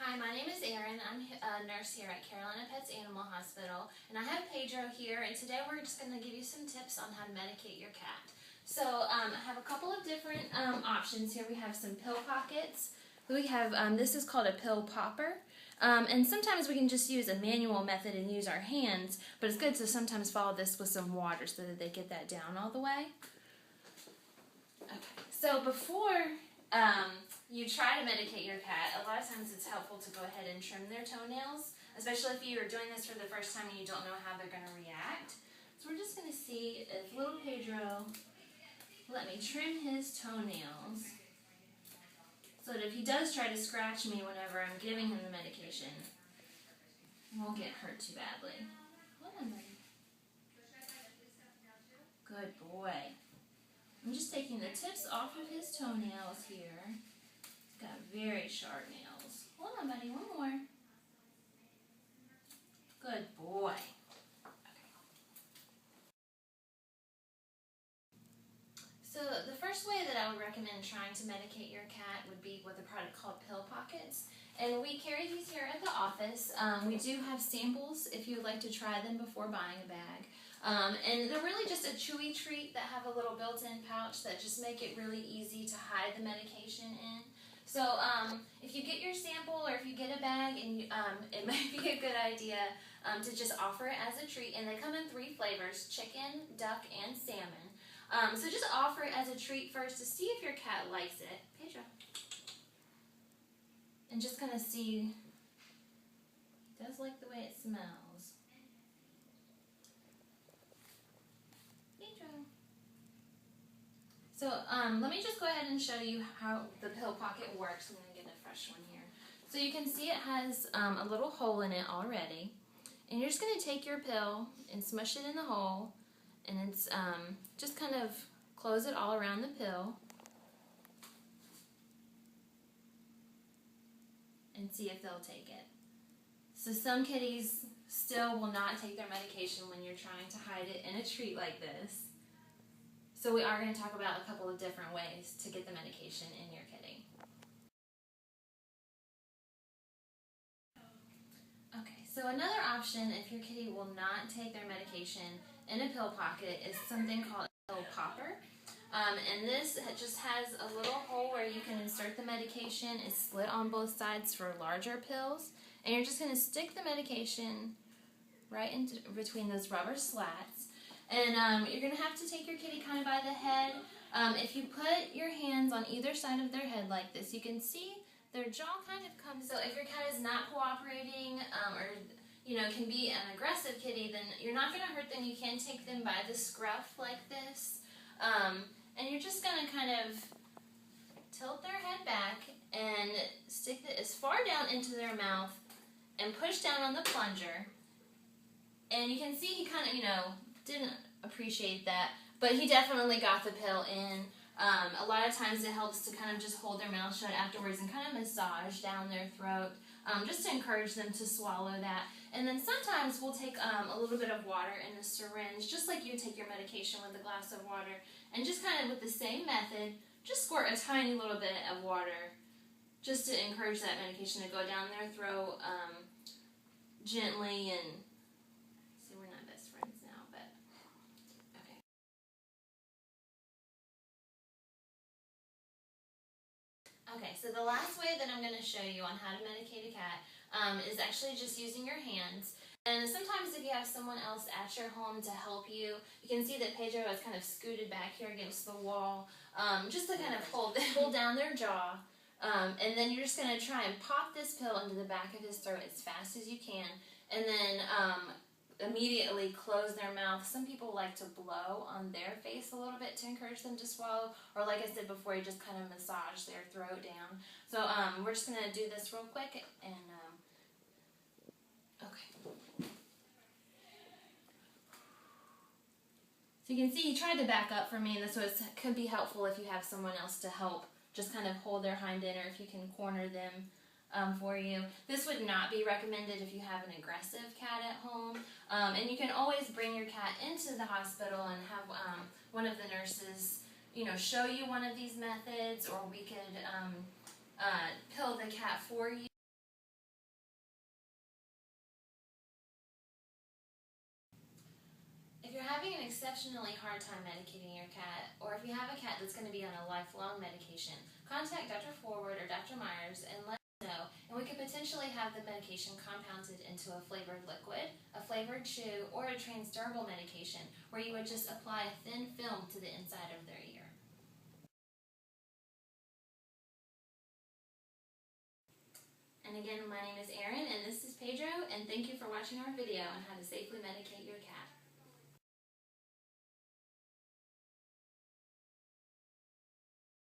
Hi, my name is Erin. I'm a nurse here at Erin and Pedro Animal Hospital, and I have Pedro here, and today we're just going to give you some tips on how to medicate your cat. So I have a couple of different options here. We have some pill pockets. We have, this is called a pill popper, and sometimes we can just use a manual method and use our hands, but it's good to sometimes follow this with some water so that they get that down all the way. Okay, so before you try to medicate your cat, a lot of times it's helpful to go ahead and trim their toenails, especially if you are doing this for the first time and you don't know how they're going to react. So we're just going to see if little Pedro let me trim his toenails so that if he does try to scratch me whenever I'm giving him the medication, he won't get hurt too badly. Hold on, buddy. Good boy. I'm just taking the tips off of his toenails here. He's got very sharp nails. Hold on, buddy, one more. Good boy. Okay. So the first way that I would recommend trying to medicate your cat would be with a product called pill pockets. And we carry these here at the office. We do have samples if you would like to try them before buying a bag. And they're really just a chewy treat that have a little built-in pouch that just make it really easy to hide the medication in. So if you get your sample or if you get a bag, and it might be a good idea to just offer it as a treat. And they come in 3 flavors: chicken, duck, and salmon. So just offer it as a treat first to see if your cat likes it. Pedro. And just kind of see, he does like the way it smells. Pedro. So let me just go ahead and show you how the pill pocket works. I'm going to get a fresh one here. So you can see it has a little hole in it already. And you're just going to take your pill and smush it in the hole. And it's just kind of close it all around the pill. And see if they'll take it. So some kitties still will not take their medication when you're trying to hide it in a treat like this. So we are going to talk about a couple of different ways to get the medication in your kitty. Okay, so another option if your kitty will not take their medication in a pill pocket is something called a pill popper. And this just has a little hole where you can insert the medication. It's split on both sides for larger pills. And you're just going to stick the medication right in between those rubber slats. And you're going to have to take your kitty kind of by the head. If you put your hands on either side of their head like this, you can see their jaw kind of comes. So if your cat is not cooperating or can be an aggressive kitty, then you're not going to hurt them. You can take them by the scruff like this. And you're just going to kind of tilt their head back and stick it as far down into their mouth and push down on the plunger. And you can see he kind of, didn't appreciate that, but he definitely got the pill in. A lot of times it helps to kind of just hold their mouth shut afterwards and kind of massage down their throat, just to encourage them to swallow that. And then sometimes we'll take a little bit of water in a syringe, just like you take your medication with a glass of water, and just kind of with the same method, just squirt a tiny little bit of water just to encourage that medication to go down their throat gently. And see, we're not best friends now, but okay. Okay, so the last way that I'm going to show you on how to medicate a cat is actually just using your hands. And sometimes if you have someone else at your home to help you, you can see that Pedro is kind of scooted back here against the wall, just to kind of pull down their jaw. And then you're just going to try and pop this pill into the back of his throat as fast as you can. And then immediately close their mouth. Some people like to blow on their face a little bit to encourage them to swallow, or like I said before, you just kind of massage their throat down. So we're just going to do this real quick, and okay. So you can see he tried to back up for me, and this could be helpful if you have someone else to help just kind of hold their hind end, or if you can corner them for you. This would not be recommended if you have an aggressive cat at home. And you can always bring your cat into the hospital and have one of the nurses, show you one of these methods, or we could pill the cat for you. exceptionally hard time medicating your cat, or if you have a cat that's going to be on a lifelong medication, contact Dr. Forward or Dr. Myers and let us know, and we could potentially have the medication compounded into a flavored liquid, a flavored chew, or a transdermal medication where you would just apply a thin film to the inside of their ear. And again, my name is Erin, and this is Pedro, and thank you for watching our video on how to safely medicate your cat.